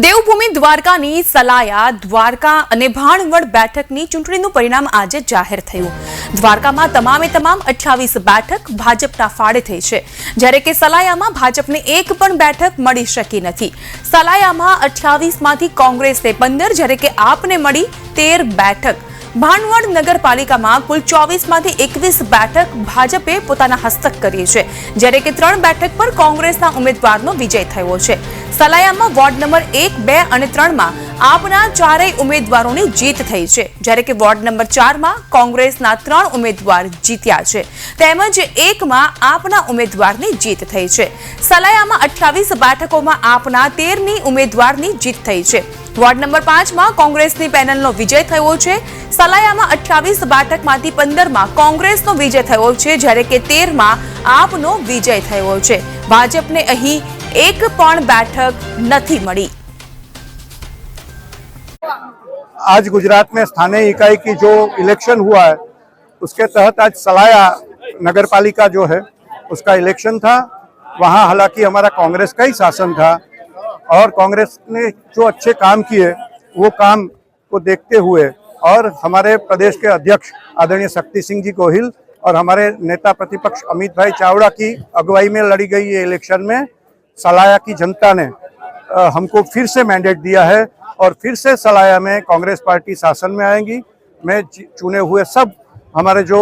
દેવભૂમિ દ્વારકાની સલાયા દ્વારકા અને ભાણવડ બેઠકની ચૂંટણીનું પરિણામ આજે જાહેર થયું। દ્વારકામાં તમામ 28 બેઠક ભાજપના ફાળે થઈ છે, જ્યારે કે સલાયામાં ભાજપને એક પણ બેઠક મળી શકી નથી। સલાયામાં 28માંથી કોંગ્રેસને 15 જ્યારે કે આપને મળી 13 બેઠક। ભાણવડ નગરપાલિકામાં કુલ 24માંથી 21 બેઠક ભાજપે પોતાના હસ્તક કરી છે, જ્યારે કે 3 બેઠક પર કોંગ્રેસના ઉમેદવારનો વિજય થયો છે। સલાયામાં વોર્ડ નંબર 1, 2 અને 3માં આપના 4 ઉમેદવારોની જીત થઈ છે, જ્યારે કે વોર્ડ નંબર 4માં કોંગ્રેસના 3 ઉમેદવાર જીત્યા છે, તેમજ 1માં આપના ઉમેદવારની જીત થઈ છે। સલાયામાં 28 બેઠકોમાં આપના 13ની ઉમેદવારની જીત થઈ છે। વોર્ડ નંબર 5માં કોંગ્રેસની પેનલનો વિજય થયો છે। સલાયામાં 28 બેઠકમાંથી 15માં કોંગ્રેસનો વિજય થયો છે, જ્યારે કે 13માં આપનો વિજય થયો છે। ભાજપને અહીં एक पण बैठक नहीं मળી। आज गुजरात में स्थानीय इकाई की जो इलेक्शन हुआ है उसके तहत आज सलाया नगर पालिका जो है उसका इलेक्शन था। वहाँ हालांकि हमारा कांग्रेस का ही शासन था और कांग्रेस ने जो अच्छे काम किए वो काम को देखते हुए और हमारे प्रदेश के अध्यक्ष आदरणीय शक्ति सिंह जी गोहिल और हमारे नेता प्रतिपक्ष अमित भाई चावड़ा की अगुवाई में लड़ी गई ये इलेक्शन में सलाया की जनता ने हमको फिर से मैंडेट दिया है और फिर से सलाया में कांग्रेस पार्टी शासन में आएगी। मैं चुने हुए सब हमारे जो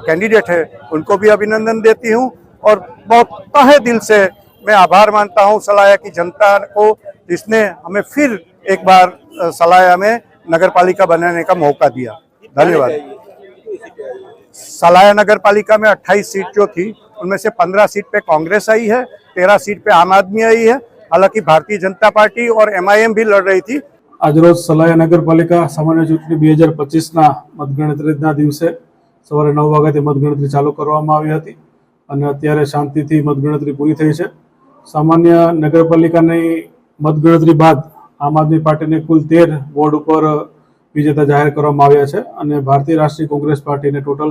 कैंडिडेट है उनको भी अभिनंदन देती हूं और बहुत तहे दिल से मैं आभार मानता हूं सलाया की जनता को, जिसने हमें फिर एक बार सलाया में नगर पालिका बनाने का मौका दिया। धन्यवाद। सलाया नगर पालिका में 28 सीट जो थी उनमें से 15 सीट पे कांग्रेस आई है, 13 सीट पे आम आदमी आई है। हालांकि भारतीय जनता पार्टी और MIM भी लड़ रही थी। आज रोज सलाया नगरपालिका सामान्य चूंटणी 2025 मतगणतरीना दिवसे सवारे 9 वाग्याथी मतगणतरी चालू करवामां आवी हती अने अत्यारे शांतिथी मतगणतरी पूरी थई छे। सामान्य नगरपालिकानी मतगणतरी बाद आम आदमी पार्टीने कुल 13 वोर्ड पर विजेता जाहेर करवामां आव्या छे अने भारतीय राष्ट्रीय कांग्रेस पार्टीने टोटल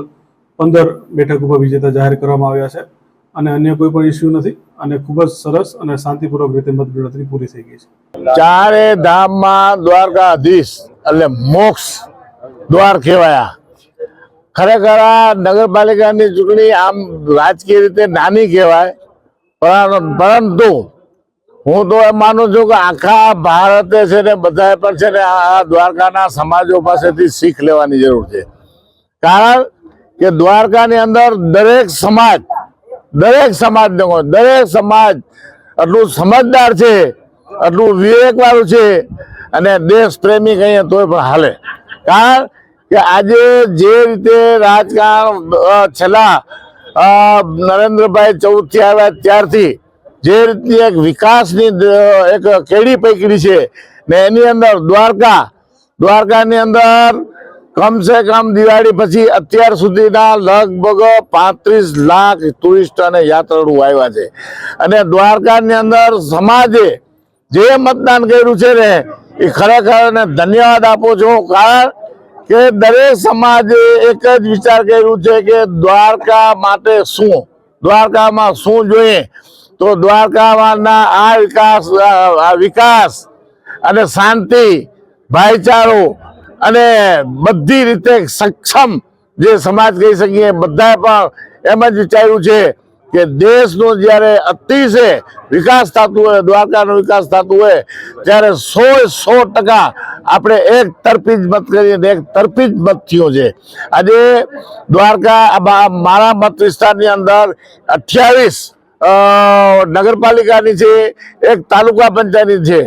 15 बेठक पर विजेता जाहेर करवामां आव्या छे અને અન્ય કોઈ પણ ઇસ્યુ નથી અને ખૂબ જ સરસ અને શાંતિપૂર્વક રીતે મતગણતરી પૂરી થઈ ગઈ છે। ચારે ધામમાં દ્વારકાધીશ એટલે મોક્ષ દ્વાર કહેવાયા। ખરેખર આ નગરપાલિકાની ચૂંટણી આમ રાજકીય રીતે નાની કહેવાય, પરંતુ હું તો એમ માનું છું કે આખા ભારતે છે ને બધાએ પણ છે ને આ દ્વારકાના સમાજો પાસેથી શીખ લેવાની જરૂર છે। કારણ કે દ્વારકાની અંદર દરેક સમાજ આટલું સમજદાર છે, આટલું વિવેકવાળું છે અને દેશ પ્રેમી કહીએ તોય પણ હાલે। કારણ કે આજે જે રીતે રાજકારણ છેલ્લા નરેન્દ્રભાઈ 14 થી આવ્યા ત્યારથી જે રીતની એક વિકાસની એક કેડી પકડી છે ને એની અંદર દ્વારકાની અંદર कम से कम दिवाળી પછી અત્યાર સુધીના લગભગ 35 લાખ ટુરિસ્ટ અને યાત્રાળુ આવ્યા છે અને દ્વારકાની અંદર સમાજે જે મતદાન કર્યું છે ને એ ખરેખર ધન્યવાદ આપું છું। કારણ કે દરેક સમાજે એક જ વિચાર કર્યું છે કે દ્વારકા માટે શું, દ્વારકામાં શું જોઈએ, તો દ્વારકાના આ વિકાસ અને શાંતિ, ભાઈચારો અને બધી રીતે સક્ષમ જે સમાજ કહી શકીએ બધાએ પણ એમ જ વિચાર્યું છે કે દેશનો જ્યારે અતિશય વિકાસ થતું હોય, દ્વારકાનો વિકાસ થતું હોય ત્યારે 100% આપણે એક તરફી જ મત કરીએ, એક તરફી જ મત થયો છે। આજે દ્વારકા મારા મત વિસ્તારની અંદર 28 નગરપાલિકાની છે, એક તાલુકા પંચાયતની છે,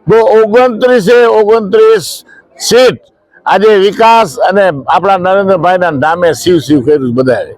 તો 29 સીટ આજે વિકાસ અને આપણા નરેન્દ્રભાઈના નામે શિવ કર્યું બધાએ।